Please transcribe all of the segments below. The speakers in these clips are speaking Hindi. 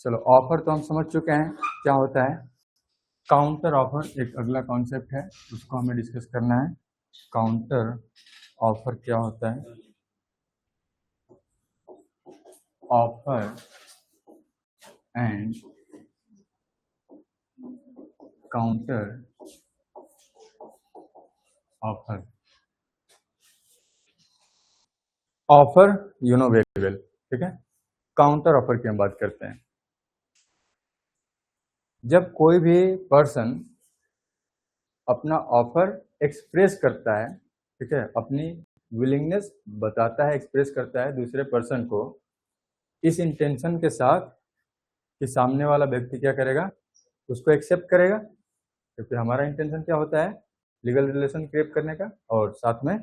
चलो ऑफर तो हम समझ चुके हैं क्या होता है। काउंटर ऑफर एक अगला कॉन्सेप्ट है, उसको हमें डिस्कस करना है। काउंटर ऑफर क्या होता है? Offer and counter offer. Offer you know very well, ठीक है। काउंटर ऑफर की हम बात करते हैं। जब कोई भी पर्सन अपना ऑफर एक्सप्रेस करता है, ठीक है, अपनी विलिंगनेस बताता है, एक्सप्रेस करता है दूसरे पर्सन को, इस इंटेंशन के साथ कि सामने वाला व्यक्ति क्या करेगा, उसको एक्सेप्ट करेगा। क्योंकि हमारा इंटेंशन क्या होता है, लीगल रिलेशन क्रिएट करने का, और साथ में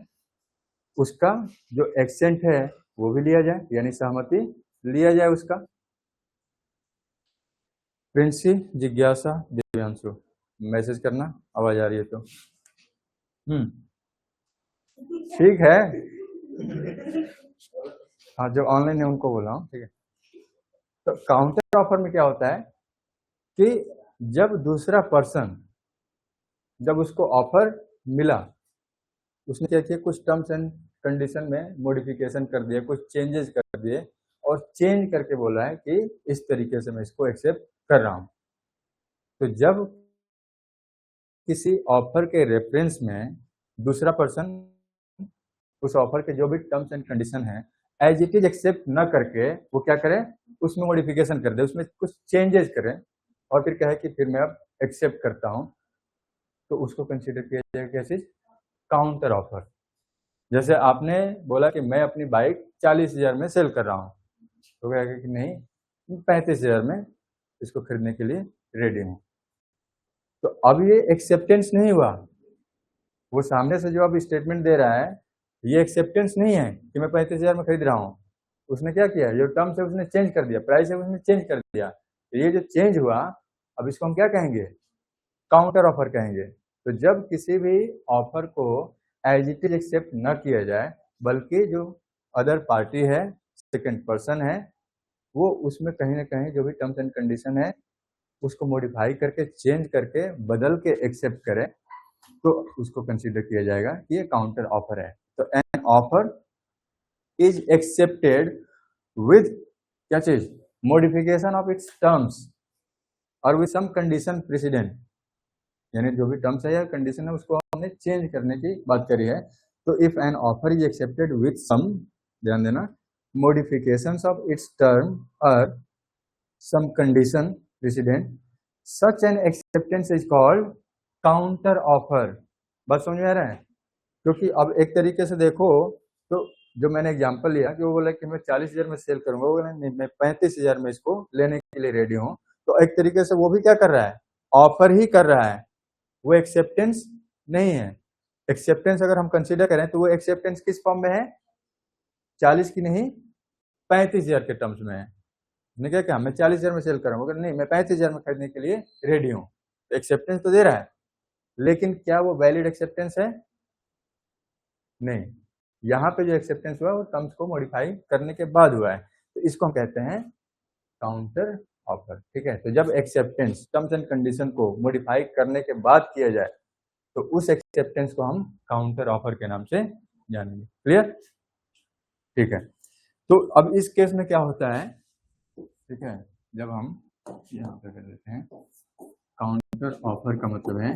उसका जो एक्सेंट है वो भी लिया जाए, यानी सहमति लिया जाए उसका। प्रिंसी, जिज्ञासा, दिव्यांशु, मैसेज करना, आवाज आ रही है तो। ठीक है, हाँ जो ऑनलाइन है उनको बोला हूँ, ठीक है। तो काउंटर ऑफर में क्या होता है कि जब दूसरा पर्सन, जब उसको ऑफर मिला, उसने क्या किया, कुछ टर्म्स एंड कंडीशन में मॉडिफिकेशन कर दिए, कुछ चेंजेस कर दिए, और चेंज करके बोला है कि इस तरीके से मैं इसको एक्सेप्ट कर रहा हूं। तो जब किसी ऑफर के रेफरेंस में दूसरा पर्सन उस ऑफर के जो भी टर्म्स एंड कंडीशन है एज इट इज एक्सेप्ट न करके वो क्या करे, उसमें मॉडिफिकेशन कर दे, उसमें कुछ चेंजेस करें, और फिर कहे कि फिर मैं अब एक्सेप्ट करता हूं, तो उसको कंसीडर किया जाएगा क्या चीज, काउंटर ऑफर। जैसे आपने बोला कि मैं अपनी बाइक 40,000 में सेल कर रहा हूँ, तो कहेगा कि नहीं 35,000 में इसको खरीदने के लिए रेडी हूँ। तो अब ये एक्सेप्टेंस नहीं हुआ, वो सामने से जो अब स्टेटमेंट दे रहा है ये एक्सेप्टेंस नहीं है कि मैं 35,000 में खरीद रहा हूँ। उसने क्या किया, जो टर्म्स है उसने चेंज कर दिया, प्राइस है उसने चेंज कर दिया। तो ये जो चेंज हुआ, अब इसको हम क्या कहेंगे, काउंटर ऑफर कहेंगे। तो जब किसी भी ऑफर को एज इट इज एक्सेप्ट न किया जाए, बल्कि जो अदर पार्टी है, सेकंड पर्सन है, वो उसमें कहीं ना कहीं जो भी टर्म्स एंड कंडीशन है उसको मॉडिफाई करके, चेंज करके, बदल के एक्सेप्ट करे, तो उसको कंसीडर किया जाएगा कि ये काउंटर ऑफर है। तो N offer is accepted with क्या चीज, मॉडिफिकेशन ऑफ इट्स टर्म्स और विद सम कंडीशन प्रेसिडेंट, यानी जो भी टर्म्स है या कंडीशन है उसको हमने चेंज करने की बात करी है। तो if an offer is accepted with some, ध्यान देना, modifications of its term or some condition precedent, such an acceptance is called counter offer। बात समझ में आ रहा है? क्योंकि अब एक तरीके से देखो तो जो मैंने एग्जांपल लिया कि वो बोला कि मैं 40,000 में सेल करूंगा, वो बोला नहीं मैं 35,000 में इसको लेने के लिए रेडी हूँ। तो एक तरीके से वो भी क्या कर रहा है, ऑफर ही कर रहा है, वो एक्सेप्टेंस नहीं है। एक्सेप्टेंस अगर हम कंसीडर करें तो वो एक्सेप्टेंस किस फॉर्म में है, 40 की नहीं 35,000 के टर्म्स में है। ने क्या मैं 40,000 में सेल करूंगा, नहीं मैं 35,000 में खरीदने के लिए रेडी हूँ। एक्सेप्टेंस तो दे रहा है, लेकिन क्या वो वैलिड एक्सेप्टेंस है, नहीं। यहाँ पे जो एक्सेप्टेंस हुआ वो टर्म्स को मॉडिफाई करने के बाद हुआ है, तो इसको हम कहते हैं काउंटर ऑफर। ठीक है, तो जब एक्सेप्टेंस टर्म्स एंड कंडीशन को मॉडिफाई करने के बाद किया जाए तो उस एक्सेप्टेंस को हम काउंटर ऑफर के नाम से जानेंगे। क्लियर? ठीक है, तो अब इस केस में क्या होता है, ठीक है, जब हम यहाँ पे कर देते हैं, काउंटर ऑफर का मतलब है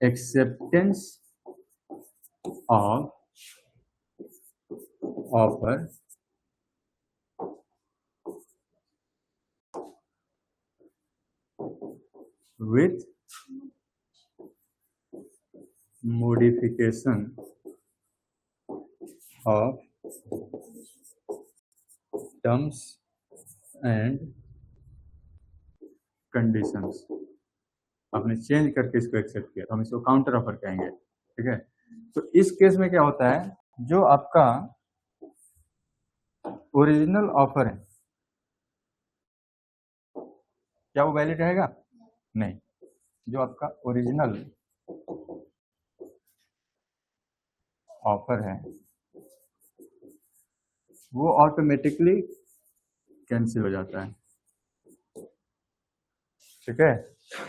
acceptance of offer with modification of terms and conditions। आपने चेंज करके इसको एक्सेप्ट किया, तो हम इसको काउंटर ऑफर कहेंगे। ठीक है, तो इस केस में क्या होता है, जो आपका ओरिजिनल ऑफर है क्या वो वैलिड रहेगा, नहीं। जो आपका ओरिजिनल ऑफर है वो ऑटोमेटिकली कैंसिल हो जाता है। ठीक है,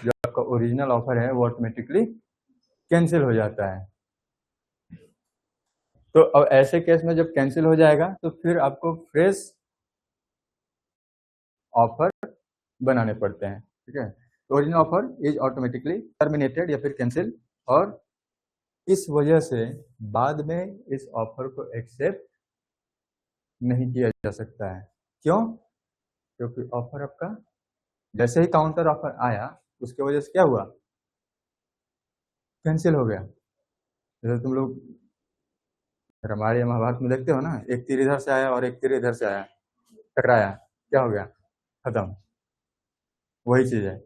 जो आपका ओरिजिनल ऑफर है वो ऑटोमेटिकली कैंसिल हो जाता है। तो अब ऐसे केस में जब कैंसिल हो जाएगा तो फिर आपको फ्रेश ऑफर बनाने पड़ते हैं। ठीक है, original offer is automatically terminated या फिर कैंसिल, और इस वजह से बाद में इस ऑफर को एक्सेप्ट नहीं किया जा सकता है। क्यों? क्योंकि ऑफर आपका जैसे ही काउंटर ऑफर आया उसके वजह से क्या हुआ, कैंसिल हो गया। जैसे तुम लोग रामायण या महाभारत में देखते हो ना, एक तीर इधर से आया और एक तीर इधर से आया, टकराया, क्या हो गया, खत्म। वही चीज है,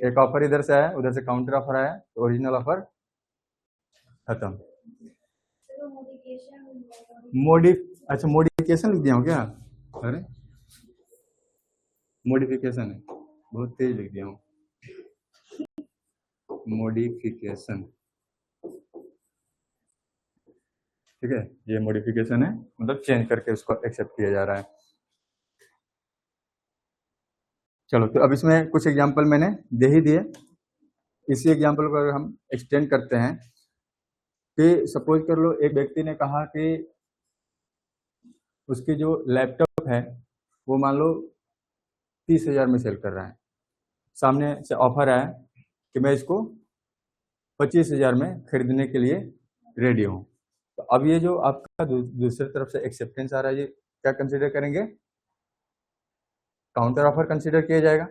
एक ऑफर इधर से आया, उधर से काउंटर ऑफर आया, तो ओरिजिनल ऑफर खत्म। अच्छा मॉडिफिकेशन लिख दिया हूँ क्या? अरे मॉडिफिकेशन है, बहुत तेज लिख दिया हूँ, मॉडिफिकेशन। ठीक है, ये मॉडिफिकेशन है, मतलब चेंज करके उसको एक्सेप्ट किया जा रहा है। चलो, तो अब इसमें कुछ एग्जांपल मैंने दे ही दिए। इसी एग्जांपल को अगर हम एक्सटेंड करते हैं कि सपोज कर लो एक व्यक्ति ने कहा कि उसकी जो लैपटॉप है वो मान लो 30,000 में सेल कर रहा है, सामने से ऑफर आया कि मैं इसको 25,000 में खरीदने के लिए रेडी हूँ। तो अब ये जो आपका दूसरी तरफ से एक्सेप्टेंस आ रहा है, ये क्या कंसीडर करेंगे, काउंटर ऑफर कंसीडर किया जाएगा।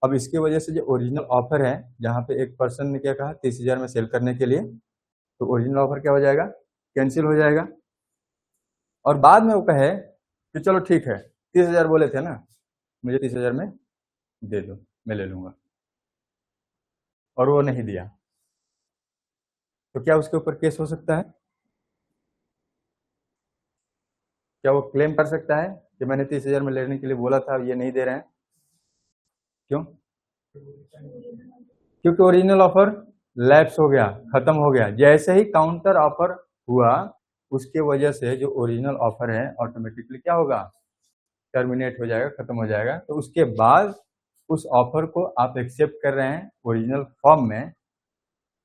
अब इसकी वजह से जो ओरिजिनल ऑफर है, जहाँ पे एक पर्सन ने क्या कहा 30,000 में सेल करने के लिए, तो ओरिजिनल ऑफर क्या हो जाएगा, कैंसिल हो जाएगा। और बाद में वो कहे कि चलो ठीक है 30,000 बोले थे ना, मुझे 30,000 में दे दो, मैं ले लूंगा, और वो नहीं दिया, तो क्या उसके ऊपर केस हो सकता है? क्या वो क्लेम कर सकता है कि मैंने 30,000 में लेने के लिए बोला था, ये नहीं दे रहे हैं? क्यों? क्योंकि ओरिजिनल ऑफर लैप्स हो गया, खत्म हो गया। जैसे ही काउंटर ऑफर हुआ उसके वजह से जो ओरिजिनल ऑफर है ऑटोमेटिकली क्या होगा, टर्मिनेट हो जाएगा, खत्म हो जाएगा। तो उसके बाद उस ऑफर को आप एक्सेप्ट कर रहे हैं ओरिजिनल फॉर्म में,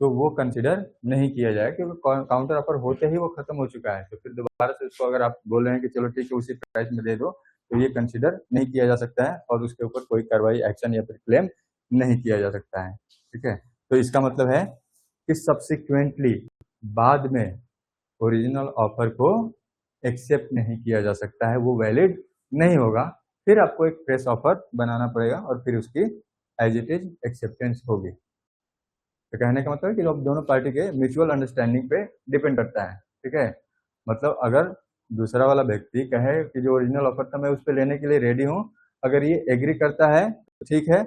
तो वो कंसिडर नहीं किया जाएगा, क्योंकि काउंटर ऑफर होते ही वो खत्म हो चुका है। तो फिर दोबारा से उसको अगर आप बोल रहे हैं कि चलो ठीक है उसी प्राइस में दे दो, तो ये कंसिडर नहीं किया जा सकता है और उसके ऊपर कोई कार्रवाई, एक्शन या फिर क्लेम नहीं किया जा सकता है। ठीक है, तो इसका मतलब है कि सब्सिक्वेंटली बाद में ओरिजिनल ऑफर को एक्सेप्ट नहीं किया जा सकता है, वो वैलिड नहीं होगा। फिर आपको एक फ्रेश ऑफर बनाना पड़ेगा और फिर उसकी एज इट इज एक्सेप्टेंस होगी। तो कहने का मतलब है कि जो दोनों पार्टी के म्यूचुअल अंडरस्टैंडिंग पे डिपेंड करता है। ठीक है, मतलब अगर दूसरा वाला व्यक्ति कहे कि जो ओरिजिनल ऑफर था मैं उस पर लेने के लिए रेडी हूँ, अगर ये एग्री करता है तो ठीक है,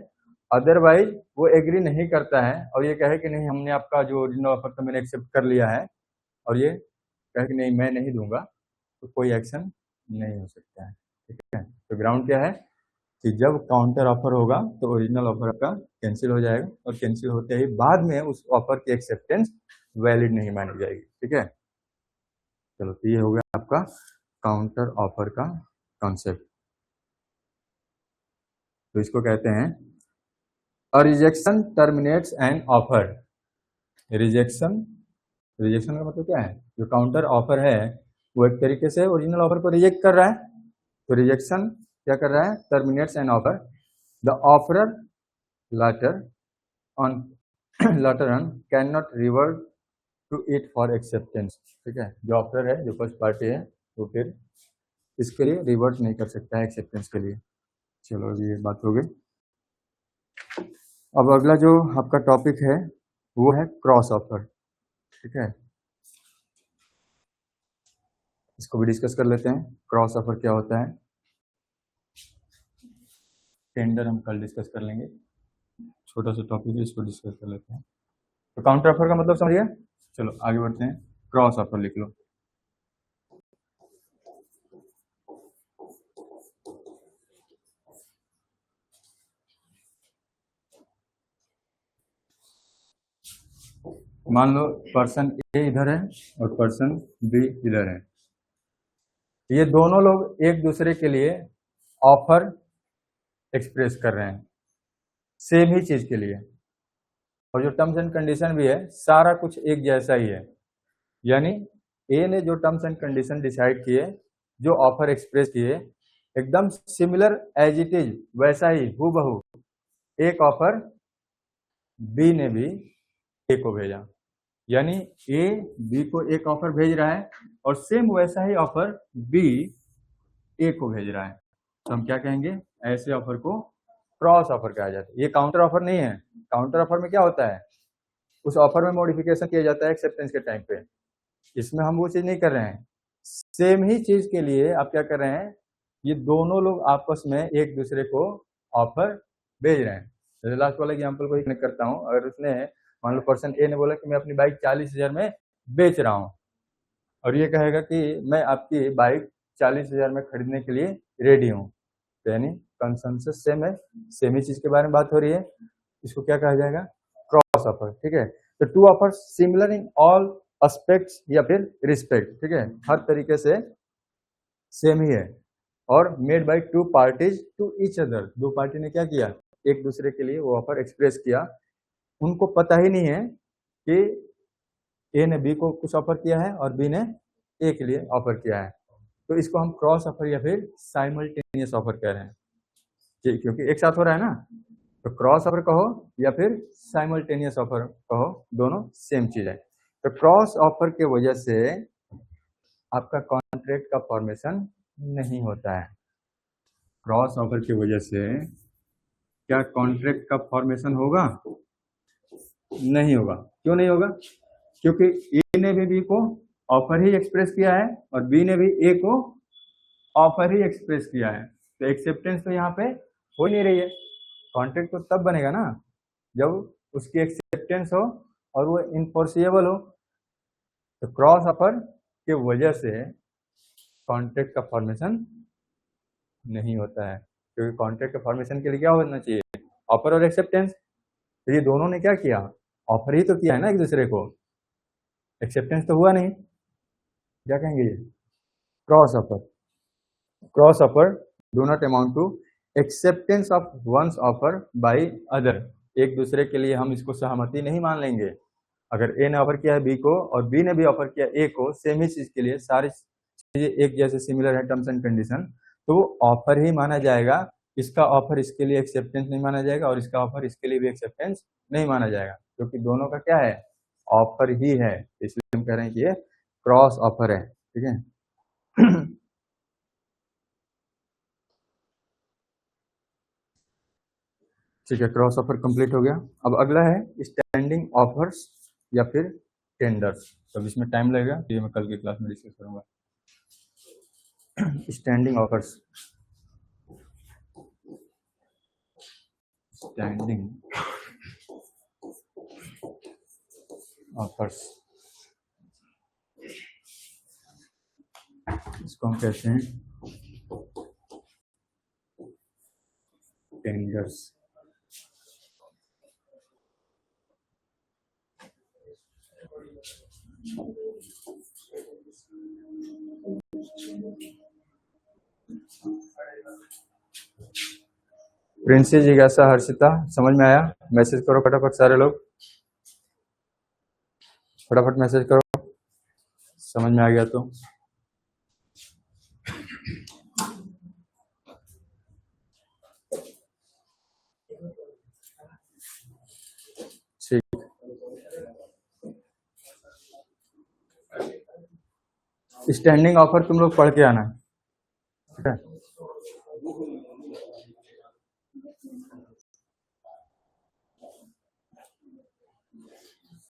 अदरवाइज वो एग्री नहीं करता है और ये कहे कि नहीं हमने आपका जो ओरिजिनल ऑफर था मैंने एक्सेप्ट कर लिया है, और ये कहे कि नहीं मैं नहीं दूंगा, तो कोई एक्शन नहीं हो सकता है। ठीक है, तो ग्राउंड क्या है कि जब काउंटर ऑफर होगा तो ओरिजिनल ऑफर का कैंसिल हो जाएगा, और कैंसिल होते ही बाद में उस ऑफर की एक्सेप्टेंस वैलिड नहीं मानी जाएगी। ठीक है, चलो, तो ये हो गया आपका काउंटर ऑफर का कॉन्सेप्ट। तो इसको कहते हैं a rejection terminates an offer. Rejection का मतलब क्या है, जो काउंटर ऑफर है वो एक तरीके से ओरिजिनल ऑफर को रिजेक्ट कर रहा है। तो रिजेक्शन क्या कर रहा है, terminates an offer, the offerer later on can not revert to it for acceptance. ठीक है, जो ऑफर है, जो फर्स्ट पार्टी है, वो फिर इसके लिए रिवर्ट नहीं कर सकता है एक्सेप्टेंस के लिए। चलो, अभी ये बात हो गई। अब अगला जो आपका टॉपिक है वो है क्रॉस ऑफर। ठीक है, इसको भी डिस्कस कर लेते हैं, क्रॉस ऑफर क्या होता है। टेंडर हम कल डिस्कस कर लेंगे, छोटा सा टॉपिक है, इसको डिस्कस कर लेते हैं। तो काउंटर ऑफर का मतलब समझिए। चलो आगे बढ़ते हैं, क्रॉस ऑफर लिख लो। मान लो पर्सन ए इधर है और पर्सन बी इधर है, ये दोनों लोग एक दूसरे के लिए ऑफर एक्सप्रेस कर रहे हैं, सेम ही चीज के लिए, और जो टर्म्स एंड कंडीशन भी है सारा कुछ एक जैसा ही है। यानी ए ने जो टर्म्स एंड कंडीशन डिसाइड किए, जो ऑफर एक्सप्रेस किए, एकदम सिमिलर एज इट इज वैसा ही हूबहू एक ऑफर बी ने भी ए को भेजा। यानी ए बी को एक ऑफर भेज रहा है और सेम वैसा ही ऑफर बी ए को भेज रहा है, तो हम क्या कहेंगे, ऐसे ऑफर को क्रॉस ऑफर कहा जाता है। ये काउंटर ऑफर नहीं है। काउंटर ऑफर में क्या होता है, उस ऑफर में मॉडिफिकेशन किया जाता है एक्सेप्टेंस के टाइम पे। इसमें हम वो चीज नहीं कर रहे हैं। सेम ही चीज के लिए आप क्या कर रहे हैं, ये दोनों लोग आपस में एक दूसरे को ऑफर भेज रहे हैं। जैसे लास्ट वाला एग्जाम्पल को ही करता हूँ, अगर उसने मान लो पर्सन ए ने बोला कि मैं अपनी बाइक 40,000 में बेच रहा हूँ, और ये कहेगा कि मैं आपकी बाइक 40,000 में खरीदने के लिए रेडी हूँ, तो यानी कंसेंसस सेम है, सेम ही चीज के बारे में बात हो रही है, इसको क्या कहा जाएगा, क्रॉस ऑफर। ठीक है, तो two offer similar in all aspects या फिर रिस्पेक्ट, ठीक है, हर तरीके से सेम ही है, और made by two parties to each other, दो पार्टी ने क्या किया, एक दूसरे के लिए वो ऑफर एक्सप्रेस किया। उनको पता ही नहीं है कि ए ने बी को कुछ ऑफर किया है और बी ने ए के लिए ऑफर किया है, तो इसको हम क्रॉस ऑफर या फिर साइमल्टेनियस ऑफर कह रहे हैं, क्योंकि एक साथ हो रहा है ना, तो क्रॉस ऑफर कहो या फिर साइमल्टेनियस ऑफर कहो, दोनों सेम चीज है। तो क्रॉस ऑफर के वजह से आपका कॉन्ट्रैक्ट का फॉर्मेशन नहीं होता है। क्रॉस ऑफर की वजह से क्या कॉन्ट्रैक्ट का फॉर्मेशन होगा, नहीं होगा। क्यों नहीं होगा, क्योंकि ए ने भी बी को ऑफर ही एक्सप्रेस किया है और बी ने भी ए को ऑफर ही एक्सप्रेस किया है, तो एक्सेप्टेंस तो यहाँ पे हो नहीं रही है। कॉन्ट्रैक्ट तो तब बनेगा ना जब उसकी एक्सेप्टेंस हो और वो इनफोर्सिएबल हो। तो क्रॉस ऑफर के वजह से कॉन्ट्रैक्ट का फॉर्मेशन नहीं होता है, क्योंकि कॉन्ट्रैक्ट के फॉर्मेशन के लिए क्या होना चाहिए, ऑफर और एक्सेप्टेंस। तो ये दोनों ने क्या किया, ऑफर ही तो किया है ना एक दूसरे को, एक्सेप्टेंस तो हुआ नहीं, क्या कहेंगे ये cross offer. Cross offer do not amount to acceptance of one's offer by other, एक दूसरे के लिए हम इसको सहमति नहीं मान लेंगे। अगर ए ने ऑफर किया है बी को और बी ने भी ऑफर किया ए को, सेम ही चीज के लिए सारी चीजें एक जैसे सिमिलर है टर्म्स एंड कंडीशन, तो वो ऑफर ही माना जाएगा। इसका ऑफर इसके लिए एक्सेप्टेंस नहीं माना जाएगा और इसका ऑफर इसके लिए भी एक्सेप्टेंस नहीं माना जाएगा, क्योंकि दोनों का क्या है, ऑफर ही है, इसलिए हम कह रहे हैं कि ये क्रॉस ऑफर है। ठीक है ठीक है, क्रॉस ऑफर कंप्लीट हो गया। अब अगला है स्टैंडिंग ऑफर्स या फिर टेंडर्स। तो इसमें टाइम लगेगा, ये मैं कल की क्लास में डिस्कस करूंगा। स्टैंडिंग ऑफर्स, स्टैंडिंग ऑफर्स, इसको हम कहते हैं टेंडर्स। प्रिंसी, जिज्ञासा, हर्षिता, समझ में आया? मैसेज करो फटाफट सारे लोग, फटाफट मैसेज करो समझ में आ गया तो। ठीक, स्टैंडिंग ऑफर तुम लोग पढ़ के आना, ठीक है।